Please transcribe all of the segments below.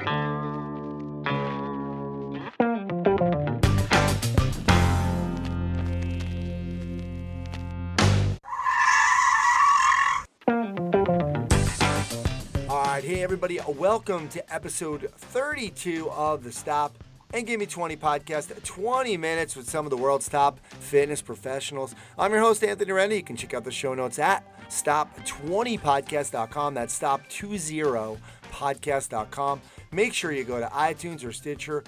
Hey everybody, welcome to episode 32 of the Stop and Give Me 20 podcast, 20 minutes with some of the world's top fitness professionals. I'm your host, Anthony Rennie. You can check out the show notes at stop20podcast.com. That's stop20podcast.com. Make sure you go to iTunes or Stitcher,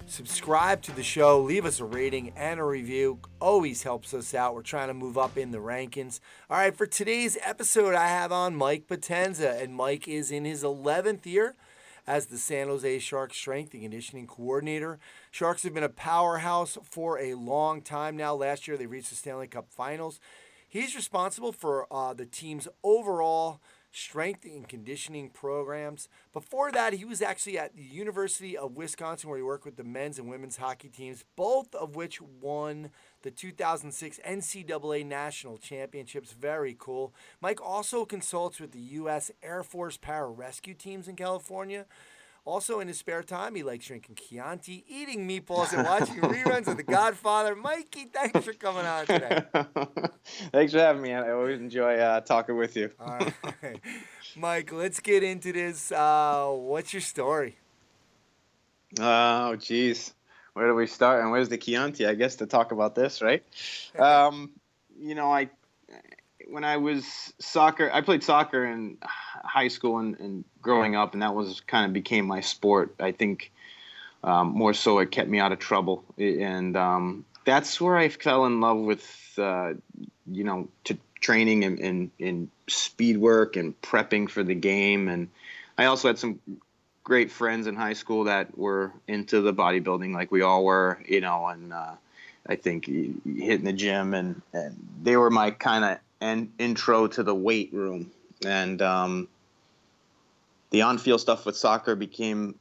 subscribe to the show, leave us a rating and a review. Always helps us out. We're trying to move up in the rankings. All right, for today's episode, I have on Mike Potenza, and Mike is in his 11th year as the San Jose Sharks strength and conditioning coordinator. Sharks have been a powerhouse for a long time now. Last year, they reached the Stanley Cup Finals. He's responsible for the team's overall strength and conditioning programs. Before that, he was actually at the University of Wisconsin, where he worked with the men's and women's hockey teams, both of which won the 2006 NCAA National Championships. Very cool. Mike also consults with the U.S. Air Force pararescue teams in California. Also, in his spare time, he likes drinking Chianti, eating meatballs, and watching reruns of The Godfather. Mikey, thanks for coming on today. Thanks for having me. I always enjoy talking with you. All right. Mike, let's get into this. What's your story? Oh, geez. Where do we start? And where's the Chianti, I guess, to talk about this, right? When I was I played soccer in high school and growing up, and that was kind of became my sport. I think more so it kept me out of trouble. And that's where I fell in love with, training and speed work and prepping for the game. And I also had some great friends in high school that were into the bodybuilding like we all were, and I think hitting the gym, and they were my kind of intro to the weight room. And the on-field stuff with soccer became,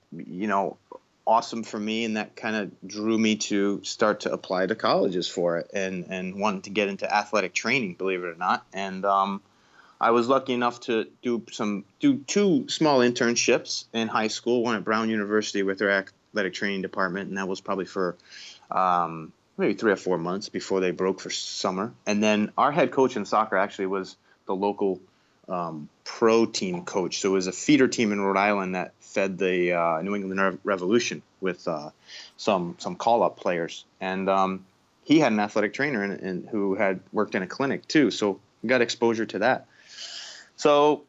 awesome for me, and that kind of drew me to start to apply to colleges for it and wanted to get into athletic training, believe it or not. And I was lucky enough to do two small internships in high school, one at Brown University with their athletic training department, and that was probably for maybe 3 or 4 months before they broke for summer. And then our head coach in soccer actually was the local pro team coach. So it was a feeder team in Rhode Island that fed the New England Revolution with some call-up players. And he had an athletic trainer and who had worked in a clinic too. So we got exposure to that. So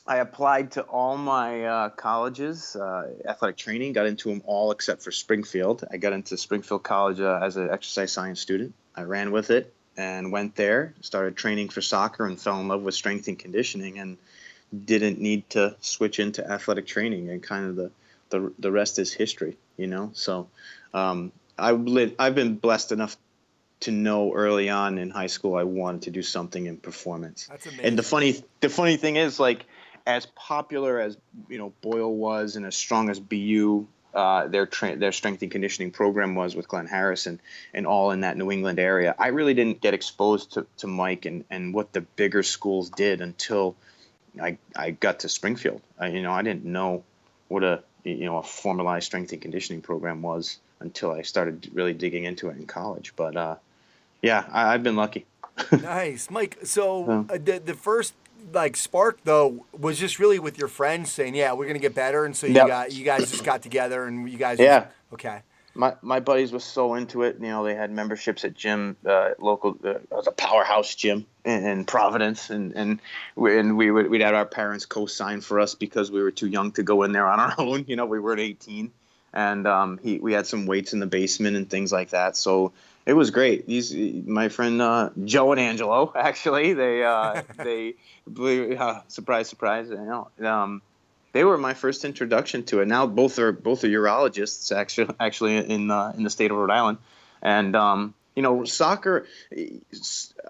I applied to all my colleges, athletic training, got into them all except for Springfield. I got into Springfield College as an exercise science student. I ran with it and went there, started training for soccer, and fell in love with strength and conditioning, and didn't need to switch into athletic training. And kind of the rest is history, So I've been blessed enough to know early on in high school I wanted to do something in performance. That's amazing. And the funny thing is, like, as popular as Boyle was and as strong as BU their strength and conditioning program was with Glenn Harris and all in that New England area, I really didn't get exposed to Mike and what the bigger schools did until I got to Springfield. I didn't know what a formalized strength and conditioning program was until I started really digging into it in college. But I've been lucky. Nice, Mike. So the first spark though was just really with your friends saying, "Yeah, we're gonna get better," and so you guys just got together and you guys. Okay. My buddies were so into it. They had memberships at gym, local. It was a powerhouse gym in Providence, and we'd have our parents co-sign for us because we were too young to go in there on our own. We weren't 18, and we had some weights in the basement and things like that. So it was great. My friend Joe and Angelo, actually, they surprise, they were my first introduction to it. Now both are urologists actually in the state of Rhode Island, and soccer.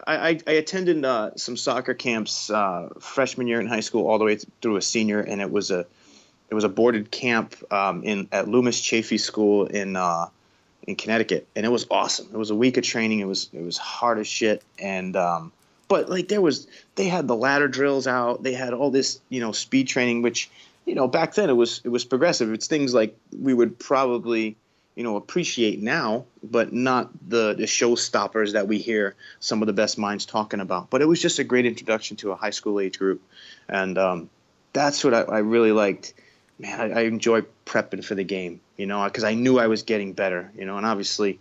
I attended some soccer camps freshman year in high school all the way through a senior, and it was a boarded camp at Loomis Chaffee School in Connecticut, and it was awesome. It was a week of training. It was hard as shit, and but they had the ladder drills out. They had all this speed training, which back then it was progressive. It's things like we would probably, appreciate now, but not the showstoppers that we hear some of the best minds talking about. But it was just a great introduction to a high school age group. And that's what I really liked. Man, I enjoy prepping for the game, because I knew I was getting better, and obviously,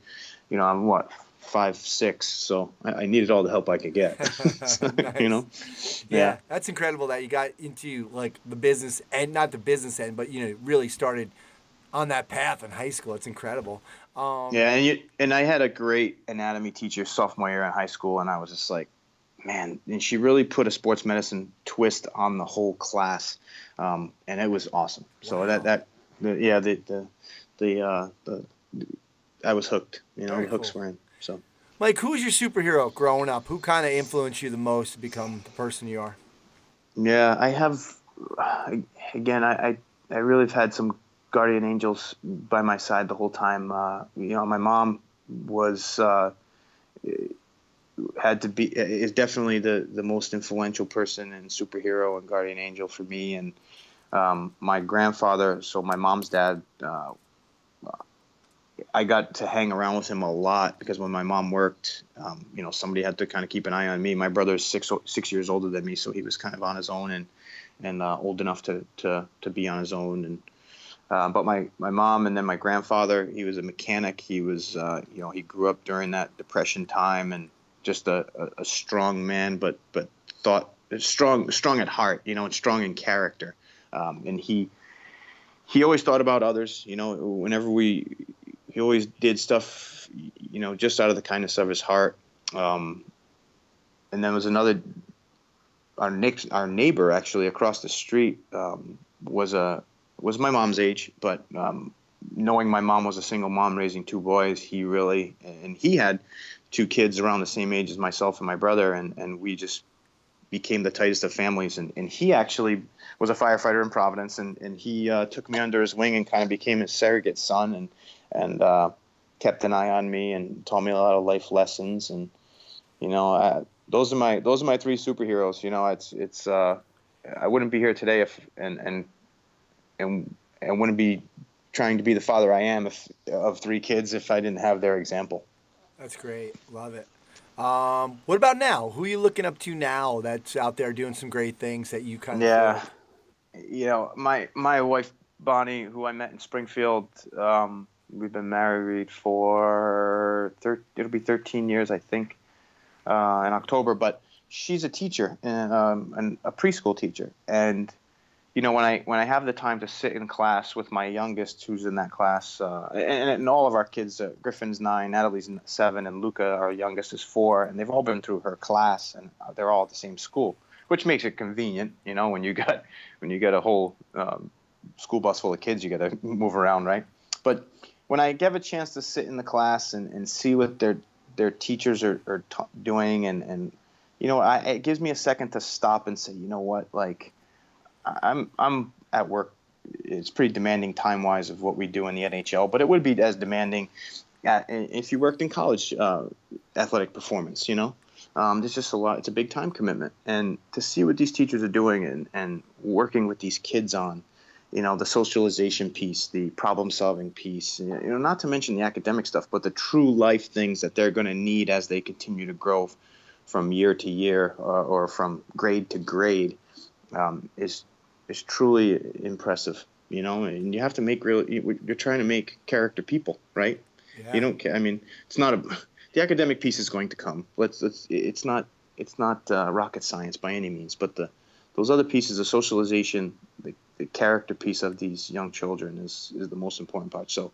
I'm 5'6", so I needed all the help I could get. So, Nice. Yeah, that's incredible that you got into like the business and not the business end, but really started on that path in high school. It's incredible. Yeah, and I had a great anatomy teacher sophomore year in high school, and I was just like, man, and she really put a sports medicine twist on the whole class, and it was awesome. So Wow. I was hooked. Very The hooks cool. were in. So Mike, who was your superhero growing up? Who kind of influenced you the most to become the person you are? yeah, I have. Again, I really have had some guardian angels by my side the whole time. My mom was had to be is definitely the most influential person and superhero and guardian angel for me. And my grandfather, so my mom's dad, I got to hang around with him a lot because when my mom worked, somebody had to kind of keep an eye on me. My brother's 6 years older than me, so he was kind of on his own and old enough to be on his own. And but my mom and then my grandfather, he was a mechanic. He was he grew up during that Depression time and just a strong man, but thought strong at heart, and strong in character. And he always thought about others. Whenever he always did stuff, just out of the kindness of his heart. And then was our neighbor actually across the street was my mom's age, but knowing my mom was a single mom raising two boys, he had two kids around the same age as myself and my brother, and we just became the tightest of families. And he actually was a firefighter in Providence, and he took me under his wing and kind of became his surrogate son and kept an eye on me and taught me a lot of life lessons. And those are my three superheroes. It's I wouldn't be here today and wouldn't be trying to be the father I am of three kids if I didn't have their example. That's great. Love it. What about now? Who are you looking up to now that's out there doing some great things that you kind of feel Yeah, like? my wife Bonnie, who I met in Springfield, we've been married for it'll be 13 years, I think, in October. But she's a teacher and a preschool teacher, and when I have the time to sit in class with my youngest, who's in that class, and all of our kids, Griffin's 9, Natalie's 7, and Luca, our youngest, is 4, and they've all been through her class, and they're all at the same school, which makes it convenient, when you got a whole school bus full of kids, you got to move around, right? But when I get a chance to sit in the class and see what their teachers are doing, and it gives me a second to stop and say, what, like, I'm at work. It's pretty demanding time-wise of what we do in the NHL, but it would be as demanding if you worked in college athletic performance. There's just a lot. It's a big time commitment, and to see what these teachers are doing and working with these kids on, the socialization piece, the problem-solving piece, not to mention the academic stuff, but the true life things that they're going to need as they continue to grow from year to year or from grade to grade. Is truly impressive, and you have to make you're trying to make character people, right? You Yeah. don't care. I mean, it's not the academic piece is going to come. It's not rocket science by any means, but those other pieces of socialization, the character piece of these young children is the most important part. So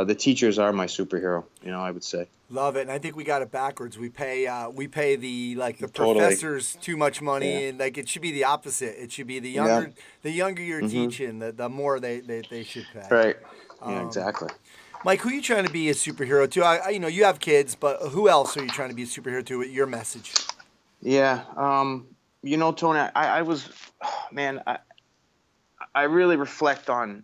the teachers are my superhero, I would say. Love it, and I think we got it backwards. We pay the Totally. professors too much Yeah. money, and like it should be the opposite. It should be Yeah. the younger you're Mm-hmm. teaching, the more they should pay. Right. Yeah. Um, Exactly. Mike, who are you trying to be a superhero to? You have kids, but who else are you trying to be a superhero to with your message? Yeah. Tony, I was, man, I really reflect on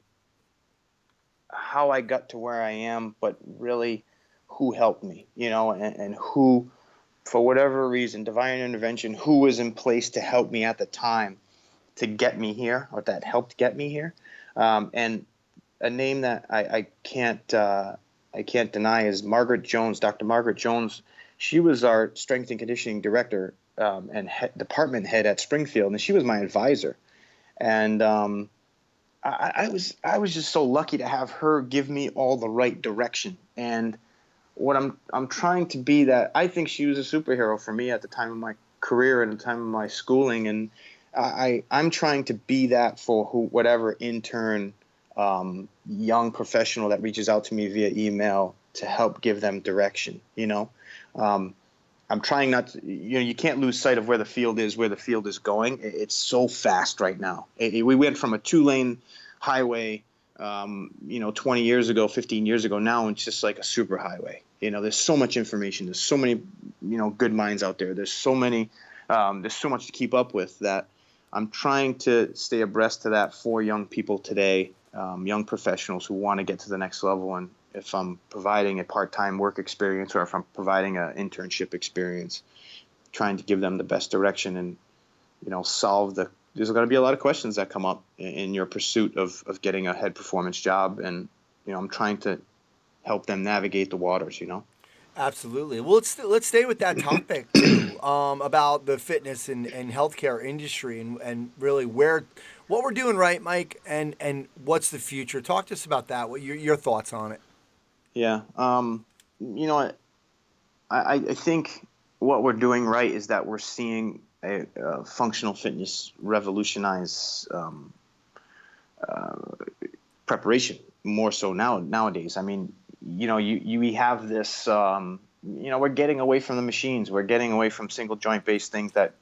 how I got to where I am, but really who helped me, and who, for whatever reason, divine intervention, who was in place to help me at the time. get me here, or that helped get me here. And a name that I can't deny is Margaret Jones, Dr. Margaret Jones. She was our strength and conditioning director and department head at Springfield, and she was my advisor. And I was just so lucky to have her give me all the right direction. And what I'm trying to be, that I think she was a superhero for me at the time of my career and the time of my schooling, and I'm trying to be that for whatever intern, young professional that reaches out to me via email to help give them direction. I'm trying not to, you can't lose sight of where the field is going. It's so fast right now. We went from a 2-lane highway, 20 years ago, 15 years ago. Now it's just like a super highway. There's so much information. There's so many, good minds out there. There's so much to keep up with, that I'm trying to stay abreast to that for young people today, young professionals who want to get to the next level. And if I'm providing a part-time work experience, or if I'm providing an internship experience, trying to give them the best direction and, there's going to be a lot of questions that come up in your pursuit of getting a head performance job. And, I'm trying to help them navigate the waters, Absolutely. Well, let's stay with that topic too, about the fitness and healthcare industry, and really what we're doing right, Mike, and what's the future. Talk to us about that. What your thoughts on it? Yeah. I think what we're doing right is that we're seeing a functional fitness revolutionize preparation more so nowadays. I mean, we have this, we're getting away from the machines. We're getting away from single joint based things that,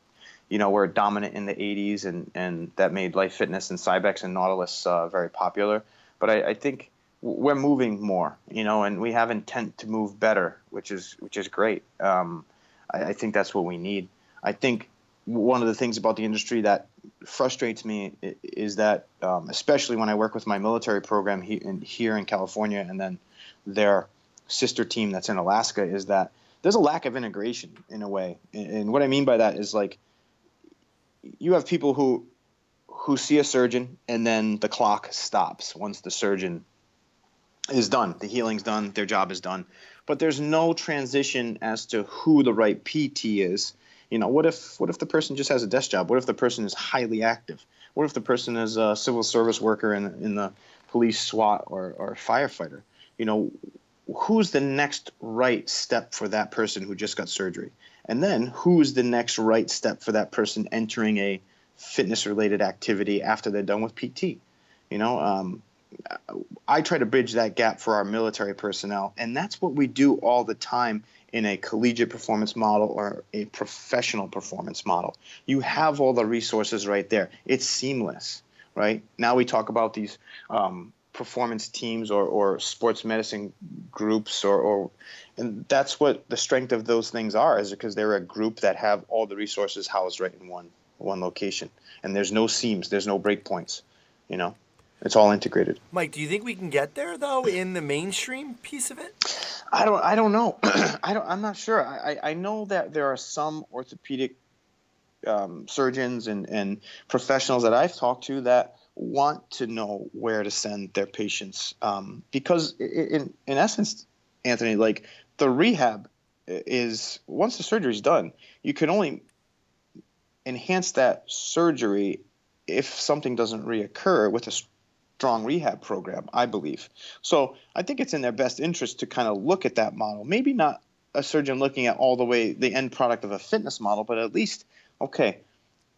were dominant in the 80s and that made Life Fitness and Cybex and Nautilus very popular. But I think we're moving more, and we have intent to move better, which is great. I think that's what we need. I think one of the things about the industry that frustrates me is that, especially when I work with my military program here in California, and then their sister team that's in Alaska, is that there's a lack of integration in a way. And what I mean by that is, like, you have people who see a surgeon, and then the clock stops once the surgeon is done. The healing's done. Their job is done. But there's no transition as to who the right PT is. What if the person just has a desk job? What if the person is highly active? What if the person is a civil service worker in the police, SWAT, or firefighter? Who's the next right step for that person who just got surgery? And then who's the next right step for that person entering a fitness-related activity after they're done with PT? I try to bridge that gap for our military personnel, and that's what we do all the time in a collegiate performance model or a professional performance model. You have all the resources right there. It's seamless, right? Now we talk about these performance teams or sports medicine groups, and that's what the strength of those things are, is because they're a group that have all the resources housed right in one location, and there's no seams, there's no break points, It's all integrated. Mike, do you think we can get there though in the mainstream piece of it? I don't know. I'm not sure. I know that there are some orthopedic surgeons and professionals that I've talked to that want to know where to send their patients, because in essence, Anthony, like, the rehab is, once the surgery is done, you can only enhance that surgery if something doesn't reoccur with a strong rehab program, I believe. So I think it's in their best interest to kind of look at that model. Maybe not a surgeon looking at all the way the end product of a fitness model, but at least, okay,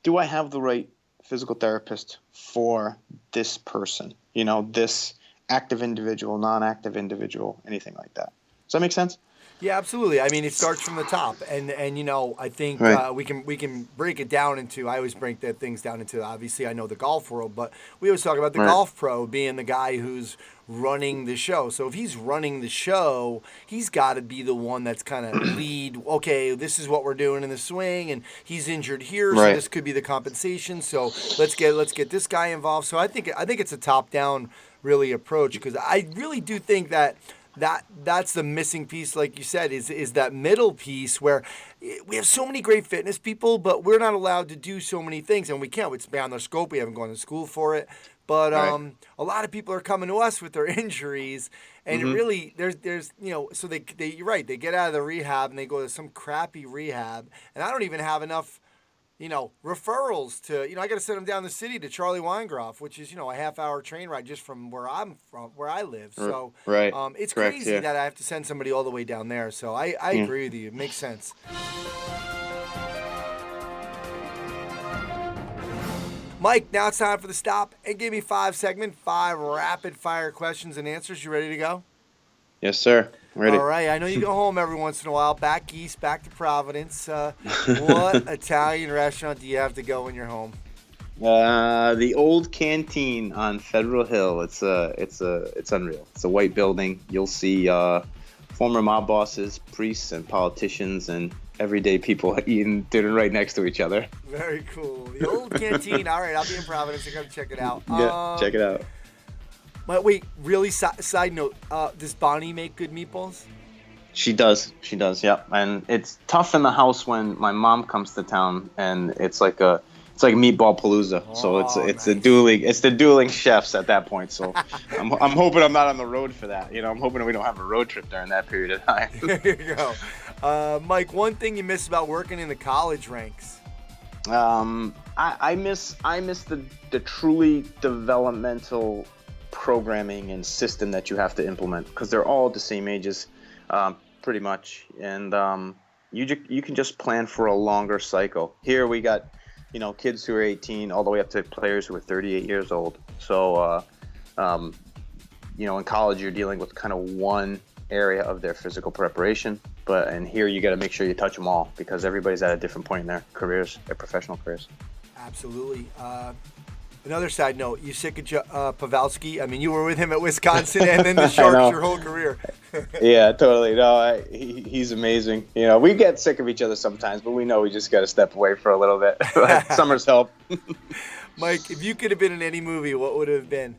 do I have the right physical therapist for this person? This active individual, non-active individual, anything like that. Does that make sense? Yeah, absolutely. I mean, it starts from the top, and I think Right. we can break it down into. I always break the things down into. Obviously, I know the golf world, but we always talk about the Right. golf pro being the guy who's running the show. So if he's running the show, he's got to be the one that's kind of lead. Okay, this is what we're doing in the swing, and he's injured here, so Right. this could be the compensation. So let's get this guy involved. So I think it's a top down really approach, because I really do think that that's the missing piece, like you said, is that middle piece where we have so many great fitness people, but we're not allowed to do so many things, and we can't. It's beyond our scope. We haven't gone to school for it. But Right. a lot of people are coming to us with their injuries, and it Mm-hmm. really there's so they you're right, they get out of the rehab and they go to some crappy rehab, and I don't even have enough referrals to, I got to send them down the city to Charlie Weingroff, which is, a half-hour train ride just from where I live. So Right. it's Correct. crazy Yeah. that I have to send somebody all the way down there. So I Yeah. agree with you. It makes sense. Mike, now it's time for the stop and give me 5 rapid-fire questions and answers. You ready to go? Yes, sir. Ready. All right. I know you go home every once in a while, back east, back to Providence. What Italian restaurant do you have to go when you're home? The old canteen on Federal Hill. It's unreal. It's a white building. You'll see former mob bosses, priests, and politicians, and everyday people eating dinner right next to each other. Very cool. The old canteen. All right, I'll be in Providence. I gotta check it out. Yeah, check it out. But wait, really? Side note: does Bonnie make good meatballs? She does. She does. Yeah. And it's tough in the house when my mom comes to town, and it's like meatball palooza. So it's nice. the dueling chefs at that point. So I'm hoping I'm not on the road for that. I'm hoping we don't have a road trip during that period of time. There you go. Mike, one thing you miss about working in the college ranks? I miss the truly developmental programming and system that you have to implement, because they're all the same ages, pretty much, and you can just plan for a longer cycle. Here we got kids who are 18 all the way up to players who are 38 years old. So in college you're dealing with kind of one area of their physical preparation, and here you got to make sure you touch them all, because everybody's at a different point in their careers, their professional careers. Absolutely. Another side note, you sick of Pavelski? I mean, you were with him at Wisconsin and then the Sharks your whole career. Yeah, totally. No, he's amazing. We get sick of each other sometimes, but we know we just got to step away for a little bit. Summer's help. Mike, if you could have been in any movie, what would it have been?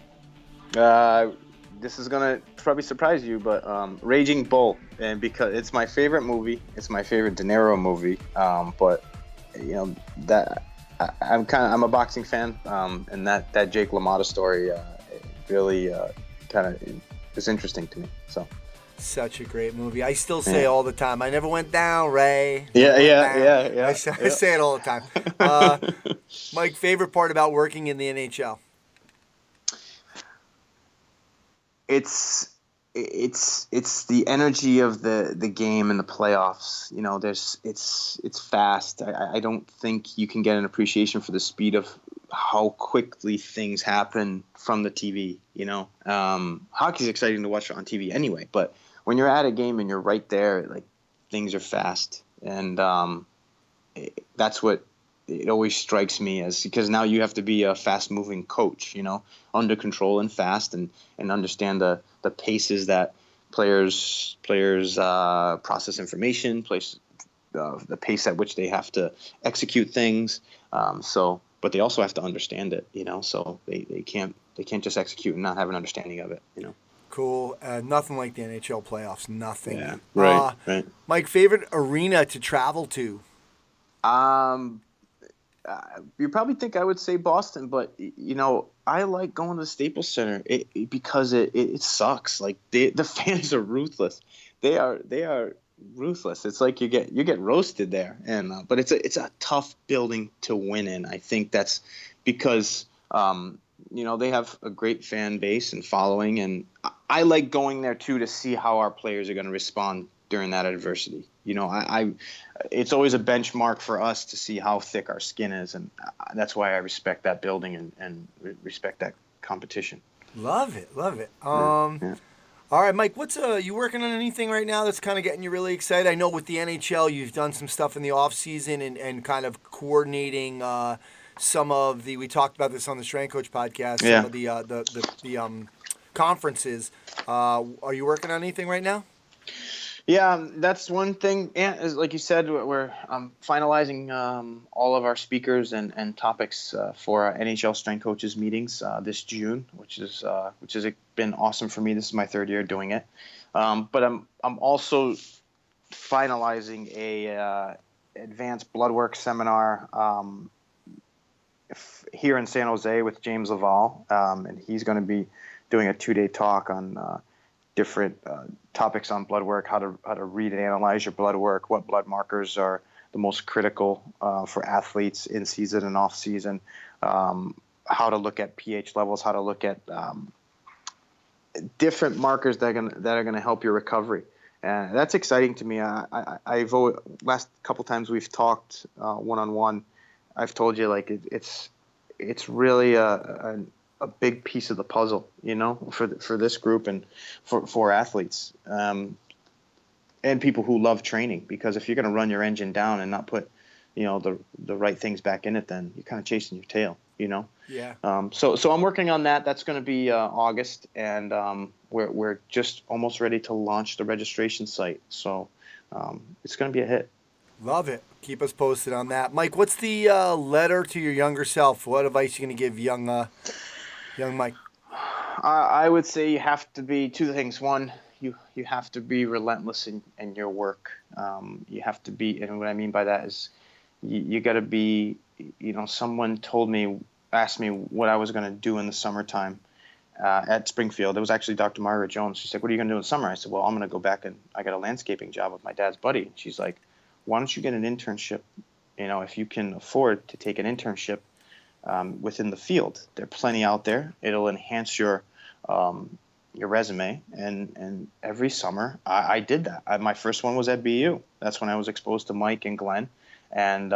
This is going to probably surprise you, but Raging Bull, and because it's my favorite movie. It's my favorite De Niro movie. But that I'm a boxing fan, and that Jake LaMotta story really kind of is interesting to me. So. Such a great movie. I still say all the time, I never went down, Ray. Yeah. I say it all the time. Mike, favorite part about working in the NHL? It's the energy of the game and the playoffs. It's fast. I don't think you can get an appreciation for the speed of how quickly things happen from the TV. Hockey's exciting to watch on TV anyway, but when you're at a game and you're right there, like, things are fast, and that's what it always strikes me as, because now you have to be a fast-moving coach, under control and fast, and understand the paces that players process information, the pace at which they have to execute things. But they also have to understand it, so they can't just execute and not have an understanding of it, Cool. Nothing like the NHL playoffs. Nothing. Yeah, right. Mike, favorite arena to travel to? You probably think I would say Boston, but I like going to the Staples Center because it sucks. Like, the fans are ruthless. They are ruthless. It's like you get roasted there, and but it's a tough building to win in. I think that's because they have a great fan base and following, and I like going there too to see how our players are going to respond during that adversity. It's always a benchmark for us to see how thick our skin is, and that's why I respect that building and respect that competition. Love it. Yeah. All right, Mike, what's you working on anything right now that's kind of getting you really excited? I know with the NHL you've done some stuff in the off season and kind of coordinating some of we talked about this on the Strength Coach podcast, some of the conferences. Are you working on anything right now? Yeah, that's one thing. Yeah, is like you said, we're finalizing all of our speakers and topics for our NHL strength coaches meetings this June, which has been awesome for me. This is my third year doing it, but I'm also finalizing a advanced blood work seminar here in San Jose with James Laval, and he's going to be doing a 2-day talk on different topics on blood work, how to read and analyze your blood work, what blood markers are the most critical for athletes in season and off season, how to look at pH levels, how to look at different markers that are gonna help your recovery. And that's exciting to me. I've always, last couple times we've talked one-on-one, I've told you like it's really a big piece of the puzzle, for this group and for athletes and people who love training. Because if you're going to run your engine down and not put, the right things back in it, then you're kind of chasing your tail, Yeah. So I'm working on that. That's going to be August, and we're just almost ready to launch the registration site. So it's going to be a hit. Love it. Keep us posted on that. Mike, what's the letter to your younger self? What advice are you going to give young Mike? I would say you have to be two things. One, you have to be relentless in your work. You have to be, and what I mean by that is you got to be, someone asked me what I was going to do in the summertime at Springfield. It was actually Dr. Margaret Jones. She said, "What are you going to do in the summer?" I said, "Well, I'm going to go back and I got a landscaping job with my dad's buddy." She's like, "Why don't you get an internship? If you can afford to take an internship within the field, there are plenty out there. It'll enhance your resume." And every summer I did that. My first one was at BU. That's when I was exposed to Mike and Glenn, and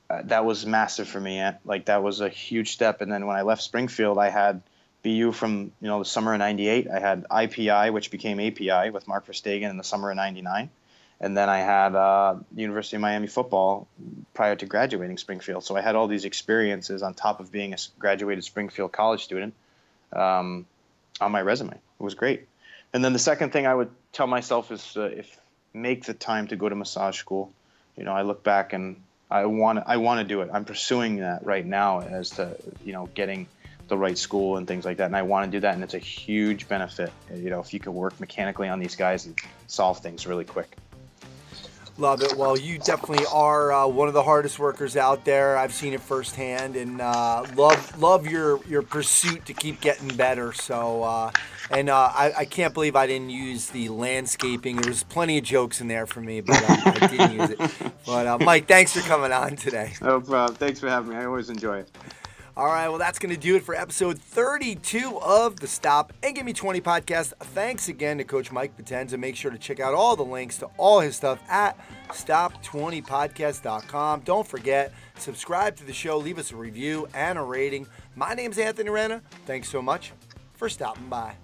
that was massive for me. Like, that was a huge step. And then when I left Springfield, I had BU from the summer of '98. I had IPI, which became API with Mark Verstegen in the summer of '99. And then I had the University of Miami football prior to graduating Springfield. So I had all these experiences on top of being a graduated Springfield college student on my resume. It was great. And then the second thing I would tell myself is make the time to go to massage school. I look back and I want to do it. I'm pursuing that right now as to getting the right school and things like that. And I want to do that. And it's a huge benefit, if you could work mechanically on these guys and solve things really quick. Love it. Well, you definitely are one of the hardest workers out there. I've seen it firsthand, and love your pursuit to keep getting better. So, I can't believe I didn't use the landscaping. There was plenty of jokes in there for me, but I didn't use it. But Mike, thanks for coming on today. No problem. Thanks for having me. I always enjoy it. All right, well, that's going to do it for episode 32 of the Stop and Give Me 20 podcast. Thanks again to Coach Mike Potenza. Make sure to check out all the links to all his stuff at stop20podcast.com. Don't forget, subscribe to the show, leave us a review and a rating. My name's Anthony Renna. Thanks so much for stopping by.